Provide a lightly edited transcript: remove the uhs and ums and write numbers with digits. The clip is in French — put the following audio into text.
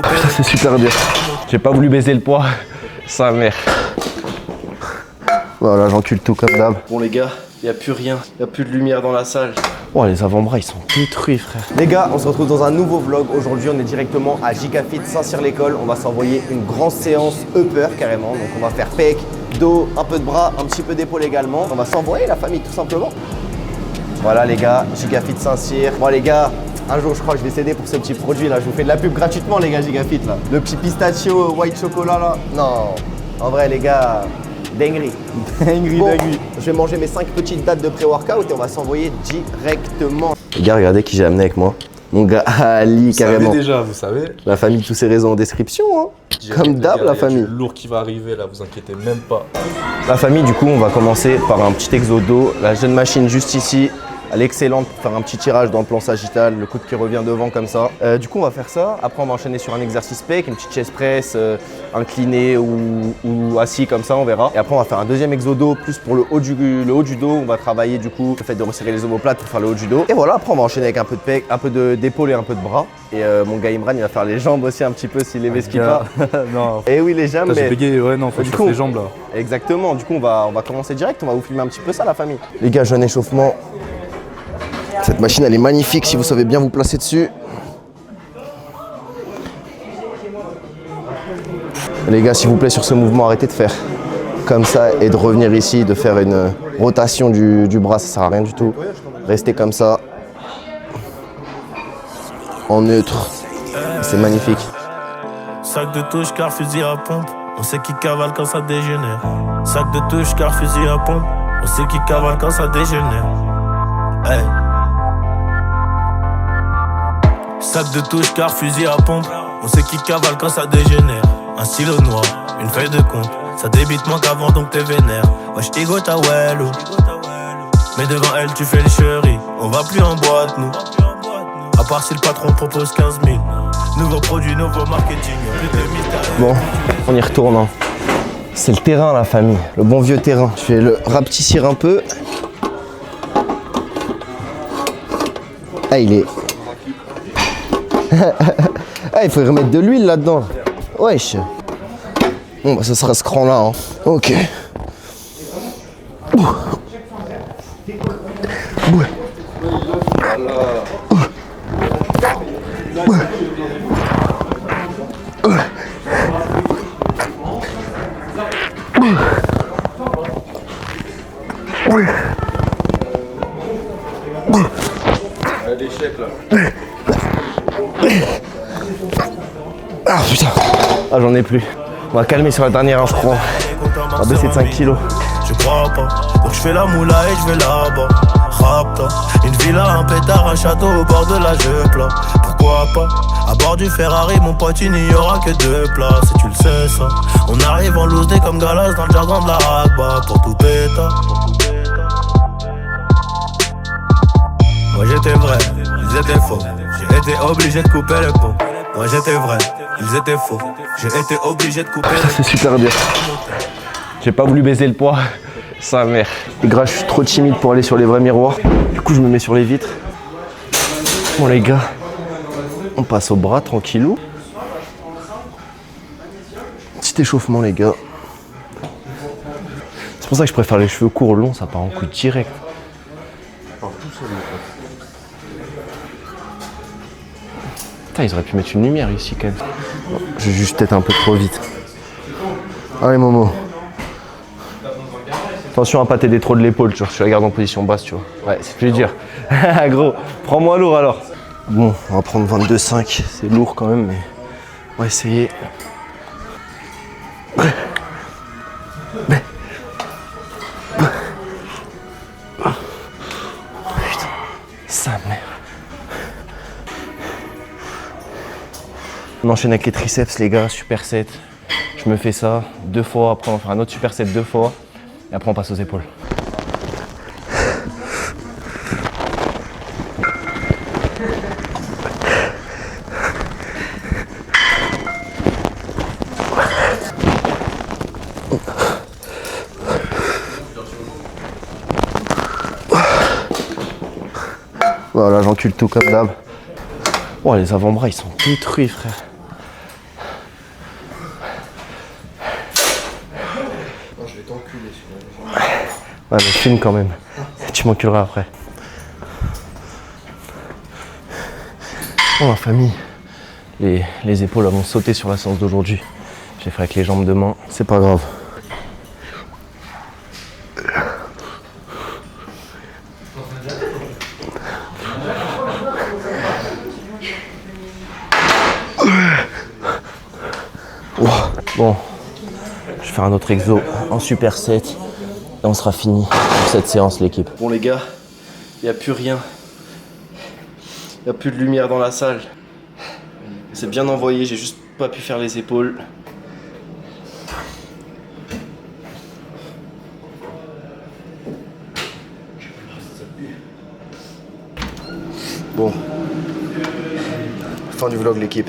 couper. C'est super dur. J'ai pas voulu baiser le poids. Sa mère. Voilà, j'encule tout comme d'hab. Bon les gars, il n'y a plus rien. Il n'y a plus de lumière dans la salle. Oh, les avant-bras, ils sont détruits, frère. Les gars, on se retrouve dans un nouveau vlog. Aujourd'hui, on est directement à Gigafit Saint-Cyr-l'École. On va s'envoyer une grande séance upper carrément. Donc, on va faire pec, dos, un peu de bras, un petit peu d'épaule également. On va s'envoyer la famille, tout simplement. Voilà, les gars, Gigafit Saint-Cyr. Bon, les gars, un jour, je crois que je vais céder pour ce petit produit là. Je vous fais de la pub gratuitement, les gars, Gigafit là. Le petit pistachio white chocolat là. Non, en vrai, les gars. Dinguerie. Dinguerie. Je vais manger mes 5 petites dates de pré-workout et on va s'envoyer directement. Les gars, regardez qui j'ai amené avec moi. Mon gars Ali, carrément. Vous savez déjà, vous savez. La famille, tous ces réseaux en description. Hein. Comme d'hab, la famille. Il y a du lourd qui va arriver là, vous inquiétez même pas. La famille, du coup, on va commencer par un petit exo dos. La jeune machine juste ici. Elle est excellente pour faire un petit tirage dans le plan sagittal, le coude qui revient devant comme ça. Du coup, on va faire ça. Après, on va enchaîner sur un exercice pec, une petite chest press, incliné ou assis comme ça, on verra. Et après, on va faire un deuxième exo dos, plus pour le haut du dos. On va travailler du coup le fait de resserrer les omoplates pour faire le haut du dos. Et voilà, après, on va enchaîner avec un peu de pec, un peu d'épaule et un peu de bras. Et mon gars Imran, il va faire les jambes aussi un petit peu s'il les skip pas. Non. Et oui, les jambes. J'ai bégayé, ouais, non, faut que je fasse les jambes là. Exactement. Du coup, on va commencer direct. On va vous filmer un petit peu ça, la famille. Les gars, jeune échauffement. Cette machine, elle est magnifique si vous savez bien vous placer dessus. Les gars, s'il vous plaît, sur ce mouvement, arrêtez de faire comme ça et de revenir ici, de faire une rotation du bras, ça sert à rien du tout. Restez comme ça, en neutre. C'est magnifique. Sac de touche car fusil à pompe. On sait qui cavale quand ça dégénère. Sac de touche car fusil à pompe. On sait qui cavale quand ça dégénère. Hey. Sac de touche car fusil à pompe. On sait qui cavale quand ça dégénère. Un stylo noir, une feuille de compte. Ça débite moins qu'avant donc t'es vénère. Wesh t'égo ta wello. Mais devant elle tu fais les chéris. On va plus en boîte nous. À part si le patron propose 15 000. Nouveau produit, nouveau marketing. Plus de mystère. Bon, on y retourne. Hein. C'est le terrain, la famille. Le bon vieux terrain. Je vais le rapetissir un peu. Ah, il est... ah, il faut remettre de l'huile là-dedans. Wesh. Bon, bah, ça sera ce cran-là. Hein. Ok. Ah putain. Ah, j'en ai plus. On va calmer sur la dernière, je crois. On va baisser de 5 kilos. Je crois pas. Donc je fais la moula et je vais là-bas. Rapta. Une villa, un pétard, un château au bord de la Jeupla. Pourquoi pas? À bord du Ferrari, mon pote, il n'y aura que 2 places. Et tu le sais ça. On arrive en loose day comme Galas dans le jargon de la Ragba. Pour tout péta. Moi j'étais vrai, ils étaient faux. J'ai été obligé de couper le pont. Moi j'étais vrai, ils étaient faux. J'ai été obligé de couper le pont. C'est super dur. J'ai pas voulu baiser le poids. Sa mère. Les gars, je suis trop timide pour aller sur les vrais miroirs. Du coup, je me mets sur les vitres. Bon, les gars, on passe au bras tranquillou. Petit échauffement, les gars. C'est pour ça que je préfère les cheveux courts, longs, ça part en coup direct. Putain, ils auraient pu mettre une lumière ici quand même. Bon, je vais juste peut-être un peu trop vite. Allez, Momo. Attention à pas t'aider trop de l'épaule, tu vois, je la garde en position basse, tu vois. Ouais, c'est plus dur. Gros, prends-moi lourd alors. Bon, on va prendre 22,5, c'est lourd quand même, mais on va essayer. Putain, sa mère. On enchaîne avec les triceps, les gars, superset. Je me fais ça 2 fois, après on va faire un autre superset 2 fois. Et après on passe aux épaules. Voilà, j'encule tout comme d'hab. Oh, les avant-bras, ils sont détruits, frère. Ouais, mais filme quand même. Tu m'enculeras après. Bon, la famille, les épaules vont sauter sur la séance d'aujourd'hui. J'ai fait avec les jambes demain, c'est pas grave. Bon, je vais faire un autre exo en superset et on sera fini pour cette séance, l'équipe. Bon les gars, il n'y a plus rien. Il n'y a plus de lumière dans la salle. C'est bien envoyé, j'ai juste pas pu faire les épaules. Bon. Fin du vlog, l'équipe.